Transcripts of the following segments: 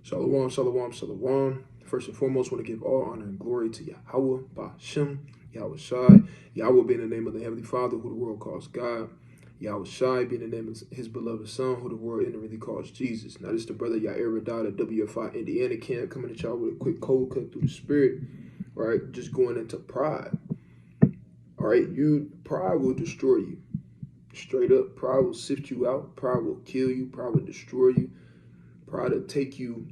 Shalom, shalom, shalom. First and foremost, want to give all honor and glory to Yahweh, Ba'ashem, Yahweh Shai. Yahweh being the name of the Heavenly Father, who the world calls God. Yahweh Shai being the name of his beloved Son, who the world intimately calls Jesus. Now, this is the brother Yair Radad of WFI Indiana camp, coming at y'all with a quick cold cut through the spirit, right? Just going into pride. All right, pride will destroy you. Straight up, pride will sift you out. Pride will kill you. Pride will destroy you. Pride will take you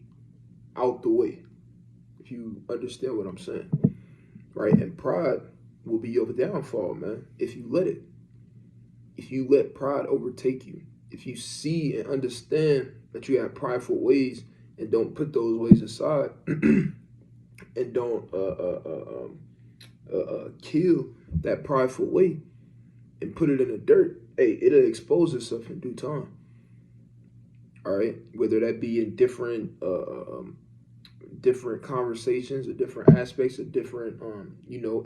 out the way, if you understand what I'm saying, right? And pride will be your downfall, man, if you let it. If you let pride overtake you, if you see and understand that you have prideful ways and don't put those ways aside and don't kill that prideful way and put it in the dirt, hey, it'll expose itself in due time. All right, whether that be in different conversations or different aspects of different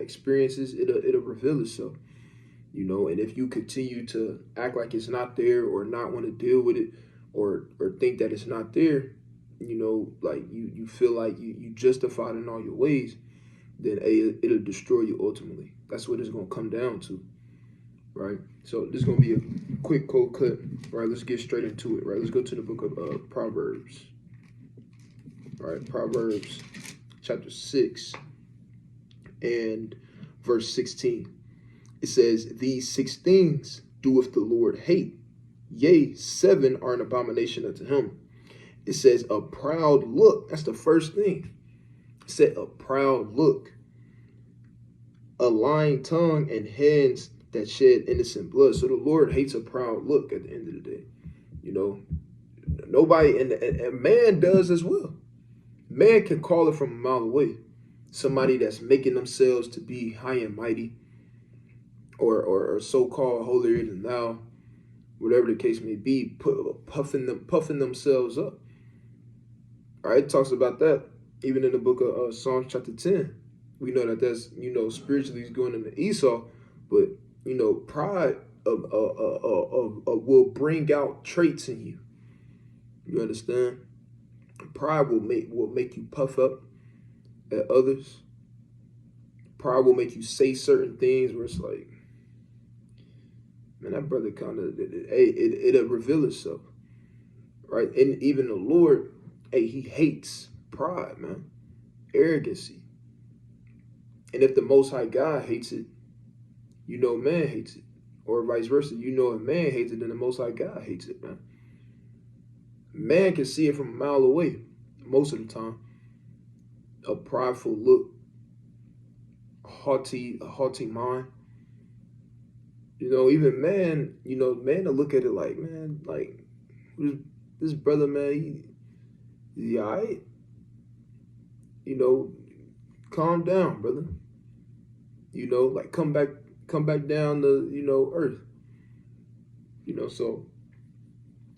experiences, it'll reveal itself. And if you continue to act like it's not there or not want to deal with it or think that it's not there, like you feel like you justified in all your ways, then it'll destroy you ultimately. That's what it's gonna come down to. Right, so this is gonna be a quick cold cut. Right, let's get straight into it. Right, let's go to the book of Proverbs. All right, Proverbs chapter 6 and verse 16. It says, "These 6 things doeth the Lord hate; yea, 7 are an abomination unto him." It says a proud look. That's the first thing. It said a proud look, a lying tongue, and hands that shed innocent blood. So the Lord hates a proud look at the end of the day. Nobody, and man does as well. Man can call it from a mile away. Somebody that's making themselves to be high and mighty or so-called holier than thou, whatever the case may be, puffing themselves up. All right, it talks about that even in the book of Psalms chapter 10. We know that that's, spiritually is going into Esau, but pride will bring out traits in you. You understand? Pride will make you puff up at others. Pride will make you say certain things where it's like, man, that brother kind of, it'll reveal itself, right? And even the Lord, he hates pride, man, arrogancy. And if the Most High God hates it, man hates it. Or vice versa, if man hates it, then the Most High God hates it, man. Man can see it from a mile away, most of the time. A prideful look, a haughty mind. Even man, man to look at it like, man, like, this brother, man, he all right? Calm down, brother. Like come back down to, earth. So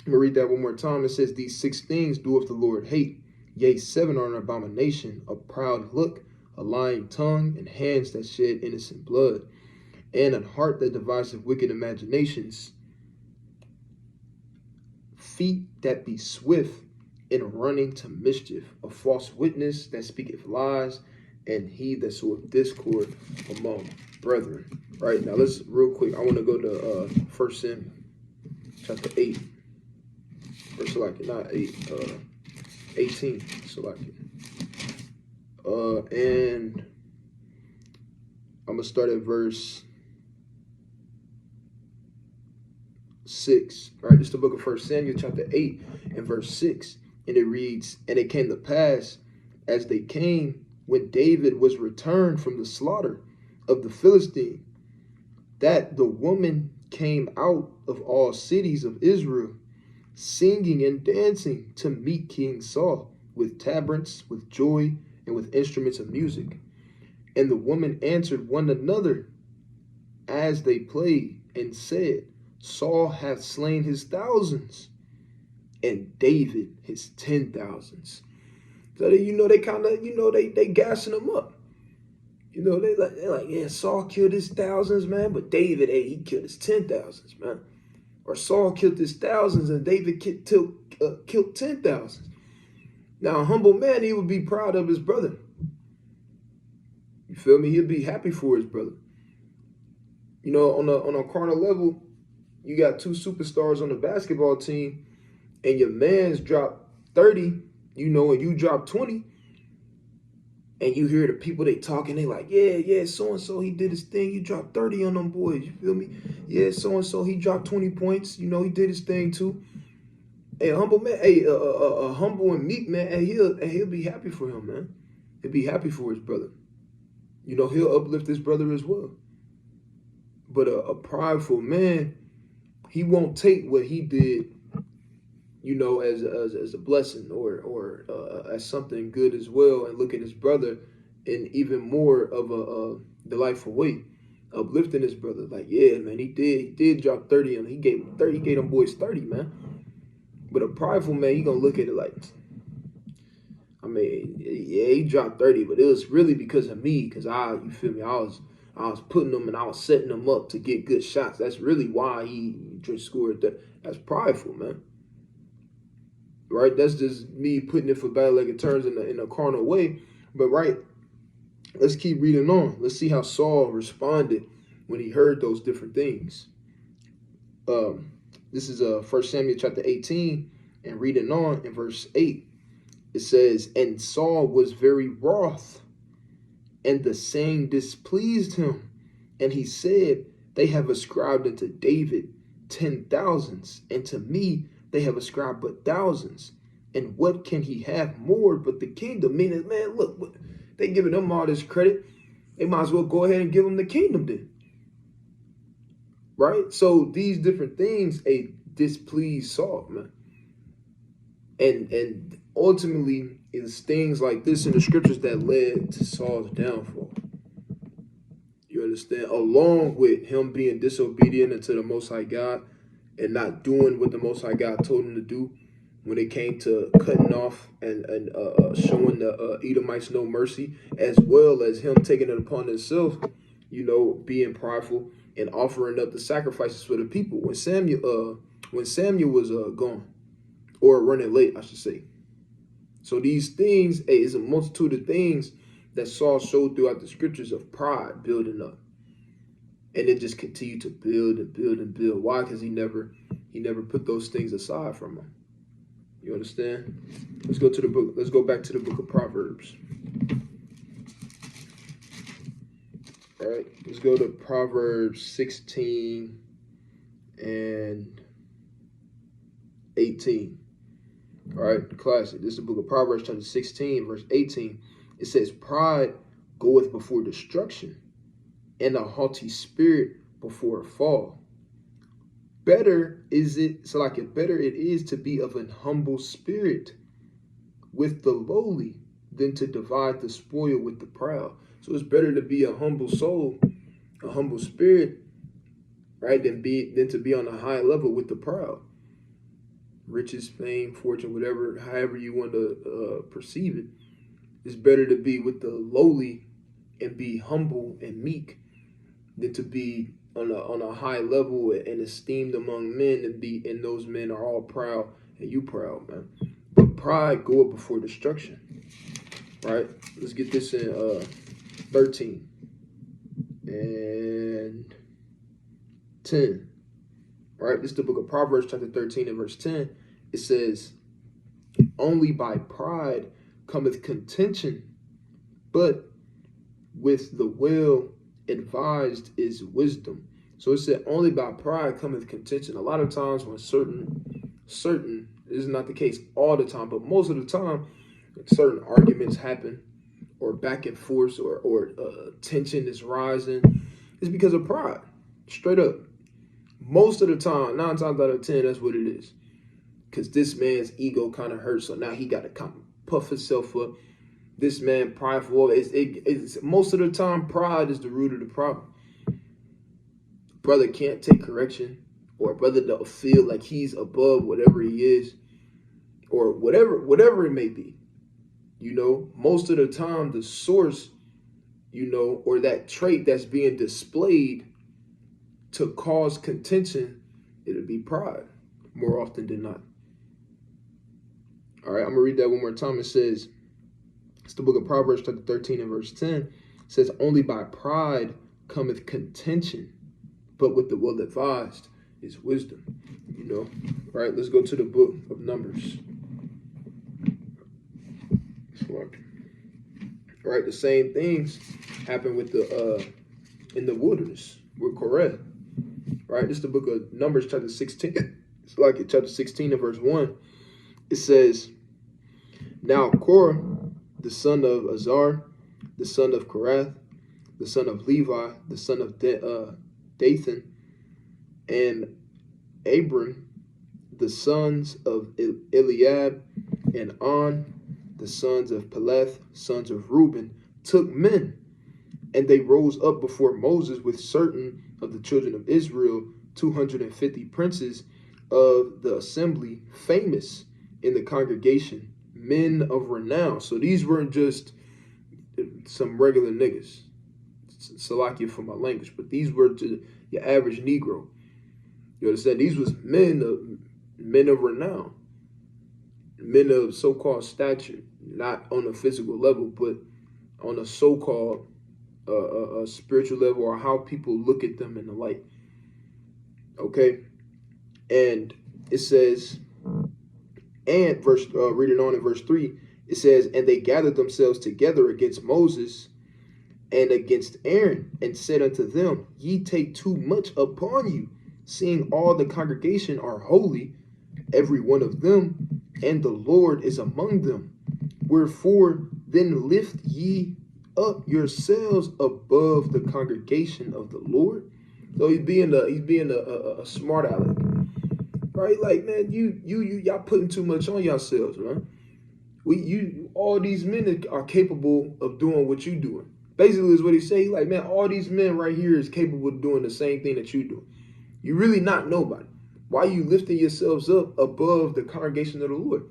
I'm gonna read that one more time. It says, "These 6 things doeth the Lord hate; yea, 7 are an abomination: a proud look, a lying tongue, and hands that shed innocent blood, and a heart that deviseth wicked imaginations, feet that be swift in running to mischief, a false witness that speaketh lies, and he that soweth discord among brethren." Right, now let's real quick. I want to go to 1 Samuel chapter 8. Or Salaki, not 8, 18, Salaki. And I'm going to start at verse 6. All right, this is the book of 1 Samuel, chapter 8, and verse 6. And it reads, "And it came to pass, as they came, when David was returned from the slaughter of the Philistine, that the woman came out of all cities of Israel, singing and dancing to meet King Saul, with tabrets, with joy, and with instruments of music. And the woman answered one another as they played, and said, Saul hath slain his thousands, and David his 10,000s. So they kind of, they gassing him up. They're like, yeah, Saul killed his thousands, man, but David, he killed his 10,000s, man. Or Saul killed his thousands and David killed 10,000s. Now, a humble man, he would be proud of his brother. You feel me? He'd be happy for his brother. You know, on a carnal level, you got two superstars on the basketball team, and your man's dropped 30, you know, and you drop 20, and you hear the people they talking, they like, yeah, so and so he did his thing. He dropped 30 on them boys. You feel me? Yeah, so and so he dropped 20 points. You know, he did his thing too. Hey, a humble man, hey, a humble and meek man, and he'll be happy for him, man. He'll be happy for his brother. You know, he'll uplift his brother as well. But a prideful man, he won't take what he did, you know, as a blessing or as something good as well, and look at his brother in even more of a delightful way, uplifting his brother. Like, yeah, man, he did drop 30 and he gave him 30, he gave them boys 30, man. But a prideful man, he gonna look at it like, I mean, yeah, he dropped 30, but it was really because of me, because you feel me, I was putting them and I was setting them up to get good shots. That's really why he just scored that. That's prideful, man. Right? That's just me putting it for bad like it turns in a carnal way. But right, let's keep reading on. Let's see how Saul responded when he heard those different things. This is 1 Samuel chapter 18, and reading on in verse 8. It says, and Saul was very wroth, and the saying displeased him. And he said, they have ascribed unto David 10,000s, and to me they have ascribed but thousands. And what can he have more but the kingdom? Meaning, man, look, they giving him all this credit. They might as well go ahead and give him the kingdom then. Right? So these different things, displeased Saul, man. And ultimately, it's things like this in the scriptures that led to Saul's downfall. You understand? Along with him being disobedient unto the Most High God and not doing what the Most High God told him to do when it came to cutting off and showing the Edomites no mercy, as well as him taking it upon himself, you know, being prideful and offering up the sacrifices for the people when Samuel was gone, or running late, I should say. So these things, is a multitude of things that Saul showed throughout the scriptures of pride building up. And it just continued to build and build and build. Why? Because he never put those things aside from him. You understand? Let's go to the book. Let's go back to the book of Proverbs. All right. Let's go to Proverbs 16 and 18. All right, the classic. This is the book of Proverbs, chapter 16, verse 18. It says, pride goeth before destruction, and a haughty spirit before a fall. Better it is to be of an humble spirit with the lowly than to divide the spoil with the proud. So it's better to be a humble soul, a humble spirit, right, than to be on a high level with the proud. Riches, fame, fortune, whatever, however you want to perceive it. It's better to be with the lowly and be humble and meek than to be on a high level and esteemed among men and those men are all proud and you proud, man. But pride goeth before destruction. Right? Let's get this in 13 and 10. Right? This is the book of Proverbs, chapter 13 and verse 10. It says, only by pride cometh contention, but with the well advised is wisdom. So it said only by pride cometh contention. A lot of times when certain, this is not the case all the time, but most of the time, certain arguments happen or back and forth or tension is rising, it's because of pride. Straight up. Most of the time, 9 times out of 10, that's what it is. Because this man's ego kind of hurts, so now he got to kind of puff himself up. This man prideful. It's most of the time, pride is the root of the problem. Brother can't take correction, or brother don't feel like he's above whatever he is, or whatever it may be. You know, most of the time, the source, you know, or that trait that's being displayed to cause contention, it'll be pride more often than not. All right, I'm gonna read that one more time. It says, it's the book of Proverbs, chapter 13 and verse 10. It says, only by pride cometh contention, but with the well advised is wisdom. You know, all right, let's go to the book of Numbers. All right, the same things happen with the in the wilderness with Korah. Right, this is the book of Numbers, chapter 16. It's like it, chapter 16 and verse 1. It says, now Korah, the son of Azar, the son of Korath, the son of Levi, the son of Dathan, and Abram, the sons of Eliab, and On, the sons of Peleth, sons of Reuben, took men, and they rose up before Moses with certain of the children of Israel, 250 princes of the assembly, famous in the congregation, men of renown. So these weren't just some regular niggas. Salakia for my language, but these were to your average Negro. You understand? These was men of renown, men of so-called stature, not on a physical level, but on a so-called spiritual level, or how people look at them in the light. Okay, and it says, and reading on in verse 3, it says, and they gathered themselves together against Moses and against Aaron, and said unto them, ye take too much upon you, seeing all the congregation are holy, every one of them, and the Lord is among them. Wherefore then lift ye up yourselves above the congregation of the Lord. So he's being a smart aleck, right? Like, man, y'all putting too much on yourselves, man. All these men are capable of doing what you doing. Basically, is what he say. Like, man, all these men right here is capable of doing the same thing that you do. You really not nobody. Why are you lifting yourselves up above the congregation of the Lord?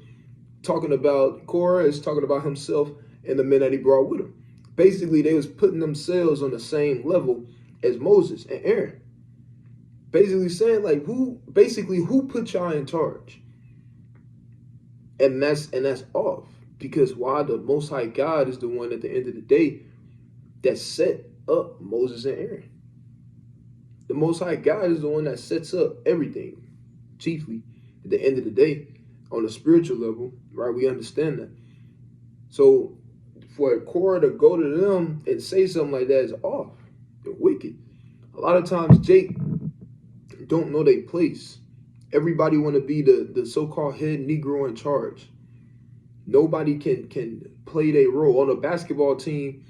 Talking about Korah is talking about himself and the men that he brought with him. Basically, they was putting themselves on the same level as Moses and Aaron. Basically saying, like, who put y'all in charge? And that's off. Because why? The Most High God is the one at the end of the day that set up Moses and Aaron. The Most High God is the one that sets up everything, chiefly at the end of the day, on a spiritual level, right? We understand that. So for Korah to go to them and say something like that is off. They're wicked. A lot of times Jake don't know their place. Everybody want to be the so-called head Negro in charge. Nobody can play their role. On a basketball team,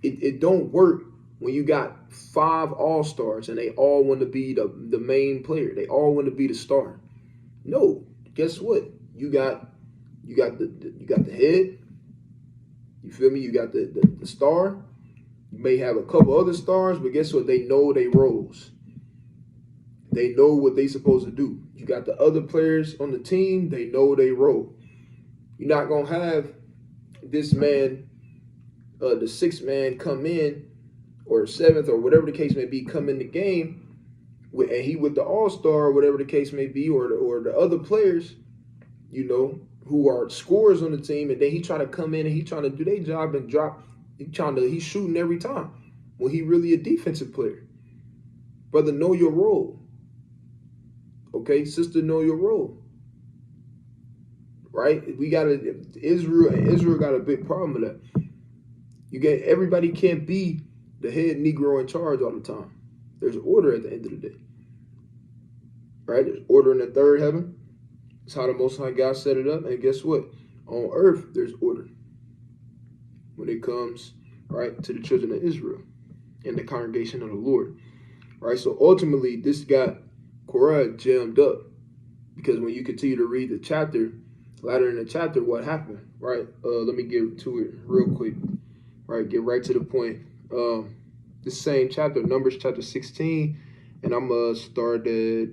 it don't work when you got 5 all-stars and they all want to be the main player. They all want to be the star. No, guess what? You got the head. You feel me? You got the star. You may have a couple other stars, but guess what? They know their roles. They know what they supposed to do. You got the other players on the team. They know their role. You're not gonna have this man, the 6th man, come in, or 7th, or whatever the case may be, come in the game, and he with the all-star, or whatever the case may be, or the other players, you know, who are scorers on the team, and then he trying to come in and he trying to do their job and drop. He's shooting every time when he really a defensive player. Brother, know your role. Okay, sister, know your role. Right? Israel got a big problem with that. Everybody can't be the head Negro in charge all the time. There's order at the end of the day. Right? There's order in the third heaven. It's how the Most High God set it up. And guess what? On earth, there's order when it comes, right, to the children of Israel and the congregation of the Lord. Right? So ultimately, this got Korah jammed up, because when you continue to read the chapter, later in the chapter, what happened, right? Let me get to it real quick, right? Get right to the point. This same chapter, Numbers chapter 16, and I'm gonna start at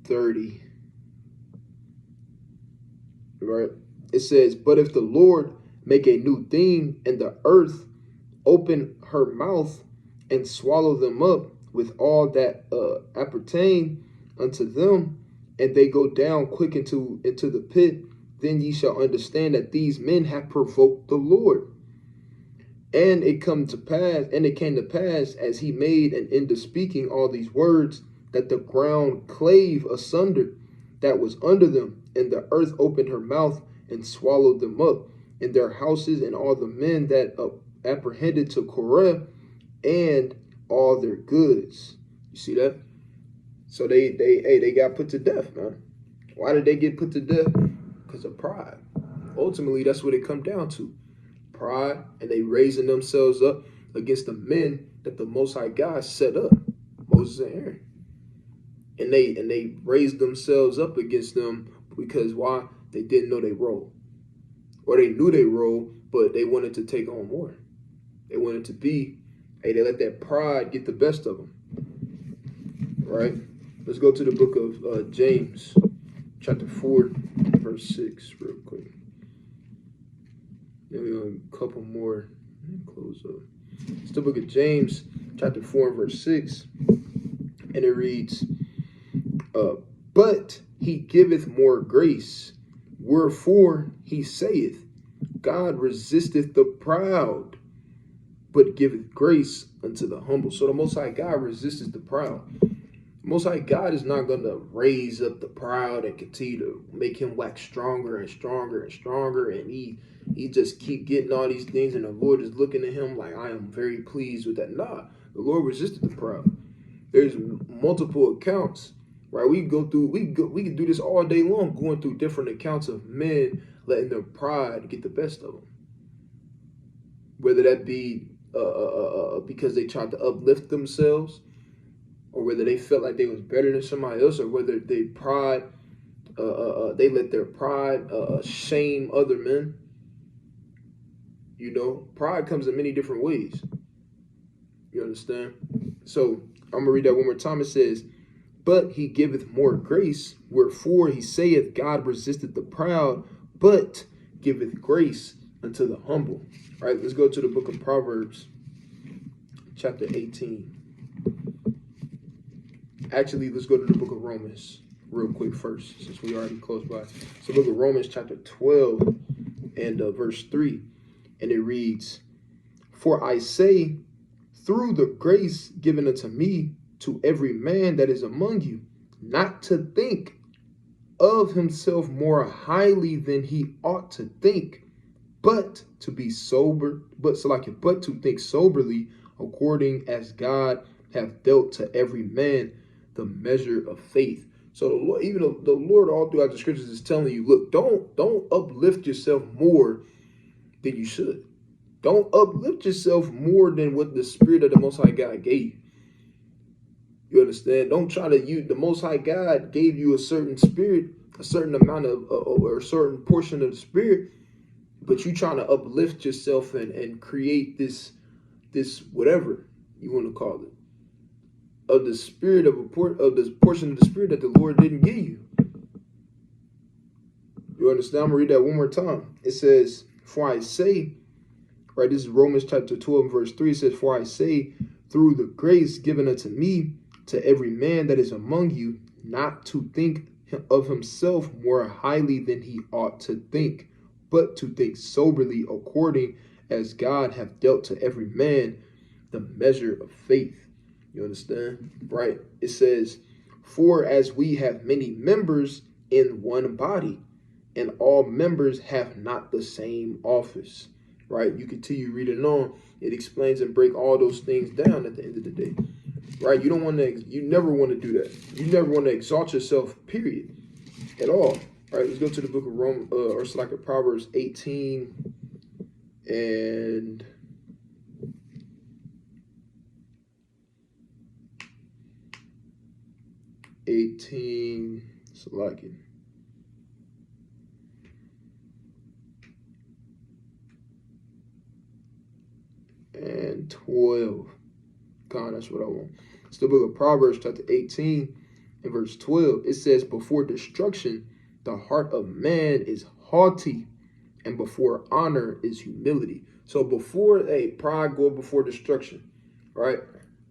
30. Right? It says, but if the Lord make a new thing, and the earth open her mouth and swallow them up with all that appertain unto them, and they go down quick into the pit, then ye shall understand that these men have provoked the Lord. And it came to pass, as he made an end of speaking all these words, that the ground clave asunder that was under them, and the earth opened her mouth and swallowed them up, and their houses, and all the men that apprehended to Korah, and all their goods. You see that? So they got put to death, man. Why did they get put to death? Because of pride. Ultimately, that's what it come down to. Pride, and they raising themselves up against the men that the Most High God set up, Moses and Aaron. And they raised themselves up against them because why? They didn't know they role. Or they knew they role, but they wanted to take on more. They wanted to be, they let that pride get the best of them. Right? Let's go to the book of James, chapter 4, verse 6, real quick. Then we have a couple more. Close up. It's the book of James, chapter 4, verse 6. And it reads, but he giveth more grace. Wherefore he saith, God resisteth the proud, but giveth grace unto the humble. So the Most High God resisteth the proud. Most High God is not going to raise up the proud and continue to make him wax stronger and stronger and stronger. And he just keep getting all these things. And the Lord is looking at him like, I am very pleased with that. Nah, the Lord resisted the proud. There's multiple accounts, right? We can do this all day long, going through different accounts of men letting their pride get the best of them. Whether that be because they tried to uplift themselves, or whether they felt like they was better than somebody else, or whether they let their pride shame other men. You know, pride comes in many different ways. You understand? So I'm gonna read that one more time. It says, but he giveth more grace, wherefore he saith, God resisteth the proud, but giveth grace unto the humble. All right, let's go to the book of Proverbs, chapter 18. Actually, let's go to the book of Romans real quick first, since we already close by. So book of Romans chapter 12 and verse 3. And it reads, for I say, through the grace given unto me, to every man that is among you, not to think of himself more highly than he ought to think, but to be sober, but to think soberly, according as God hath dealt to every man the measure of faith. So the Lord, even the Lord, all throughout the scriptures is telling you, look, don't uplift yourself more than you should. Don't uplift yourself more than what the Spirit of the Most High God gave. You understand? Don't try to use, the Most High God gave you a certain spirit, a certain amount of, or a certain portion of the Spirit, but you trying to uplift yourself and create this whatever you want to call it, of the spirit of this portion of the Spirit that the Lord didn't give you. You understand? I'm gonna read that one more time. It says, for I say, right, this is Romans chapter 12, verse 3. It says, for I say, through the grace given unto me, to every man that is among you, not to think of himself more highly than he ought to think, but to think soberly, according as God hath dealt to every man the measure of faith. You understand? Right? It says, for as we have many members in one body, and all members have not the same office. Right? You continue reading on. It explains and break all those things down at the end of the day. Right? You never want to do that. You never want to exalt yourself, period, at all. All right, let's go to the book of Proverbs 18 and 18. And 12. God, that's what I want. It's the book of Proverbs, chapter 18 and verse 12. It says, before destruction, the heart of man is haughty, and before honor is humility. So before pride go before destruction, right?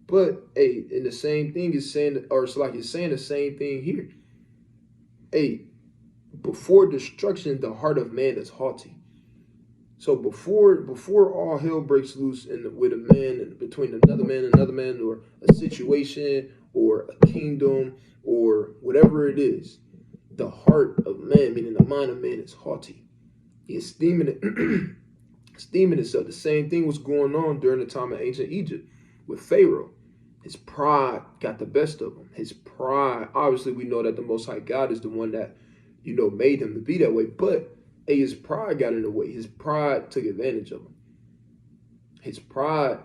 But hey, and the same thing is saying, or it's like it's saying the same thing here. Hey, before destruction, the heart of man is haughty. So before all hell breaks loose with a man and between another man, or a situation or a kingdom or whatever it is, the heart of man, meaning the mind of man, is haughty. He is esteeming it, esteeming itself. The same thing was going on during the time of ancient Egypt with Pharaoh. His pride got the best of him. His pride. Obviously, we know that the Most High God is the one that made him to be that way, but his pride got in the way. His pride took advantage of him. His pride,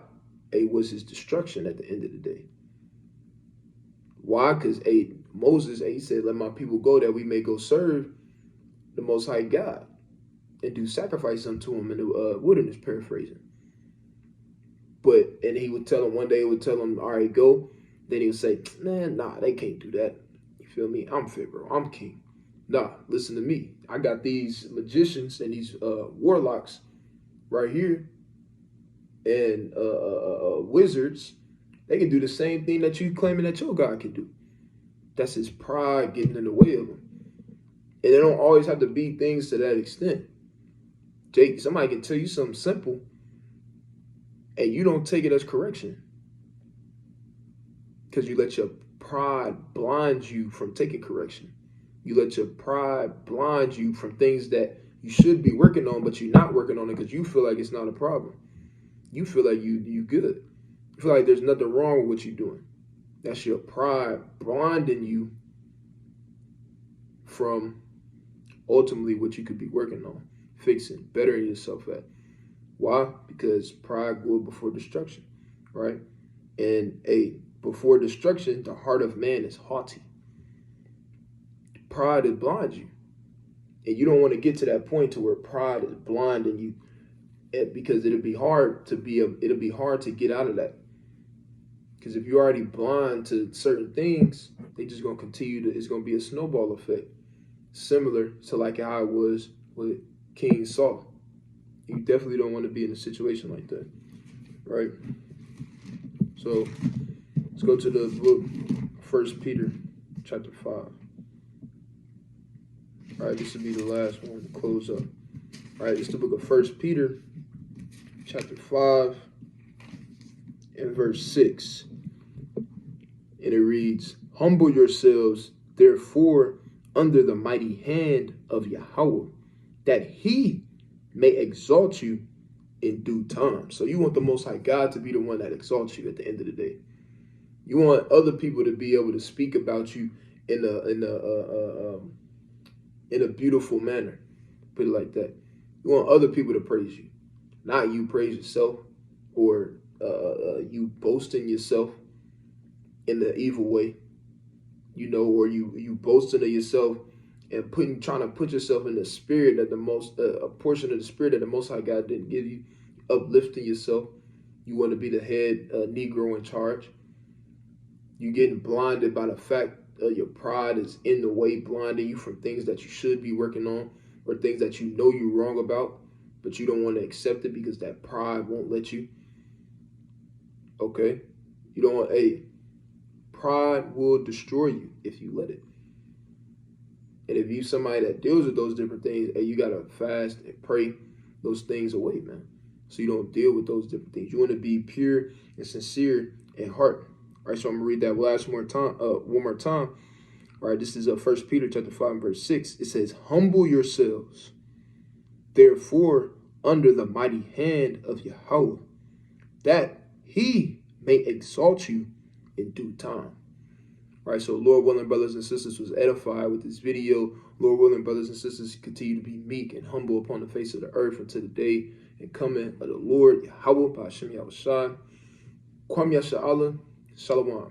was his destruction at the end of the day. Why? Because Moses, he said, "Let my people go that we may go serve the Most High God and do sacrifice unto him in the wilderness," paraphrasing. And he would tell him one day, he would tell him, "All right, go." Then he would say, "Man, nah, they can't do that. You feel me? I'm Pharaoh. I'm king. Nah, listen to me. I got these magicians and these warlocks right here and wizards. They can do the same thing that you claiming that your God can do." That's his pride getting in the way of him. And they don't always have to be things to that extent. Jake, somebody can tell you something simple and you don't take it as correction because you let your pride blind you from taking correction. You let your pride blind you from things that you should be working on, but you're not working on it because you feel like it's not a problem. You feel like you good. You feel like there's nothing wrong with what you're doing. That's your pride blinding you from ultimately what you could be working on, fixing, bettering yourself at. Why? Because pride goes before destruction, right? And before destruction, the heart of man is haughty. Pride is blind you, and you don't want to get to that point to where pride is blinding you, because it'll be hard to get out of that. Because if you're already blind to certain things, they just gonna continue to. It's gonna be a snowball effect, similar to like how it was with King Saul. You definitely don't want to be in a situation like that, right? So let's go to the book, 1 Peter, chapter 5. All right, this will be the last one to close up. All right, it's the book of 1 Peter, chapter 5, and verse 6. And it reads, "Humble yourselves, therefore, under the mighty hand of Yahweh, that he may exalt you in due time." So you want the Most High God to be the one that exalts you at the end of the day. You want other people to be able to speak about you in a beautiful manner. Put it like that. You want other people to praise you, not you praise yourself, or you boasting yourself in the evil way, or you boasting of yourself and trying to put yourself in the spirit that a portion of the spirit that the Most High God didn't give you, uplifting yourself. You want to be the head Negro in charge. You getting blinded by the fact your pride is in the way, blinding you from things that you should be working on, or things that you know you're wrong about, but you don't want to accept it because that pride won't let you. Okay? You don't want, pride will destroy you if you let it. And if you somebody that deals with those different things, you gotta fast and pray those things away, man. So you don't deal with those different things. You want to be pure and sincere in heart. All right, so I'm gonna read that one more time. All right, this is 1 Peter chapter 5, verse 6. It says, "Humble yourselves, therefore, under the mighty hand of Yahweh, that he may exalt you in due time." All right, so Lord willing, brothers and sisters, was edified with this video. Lord willing, brothers and sisters, continue to be meek and humble upon the face of the earth until the day and coming of the Lord Yahweh, Ba'ashem Yahushua, Kwam Yasha Allah, Shalom.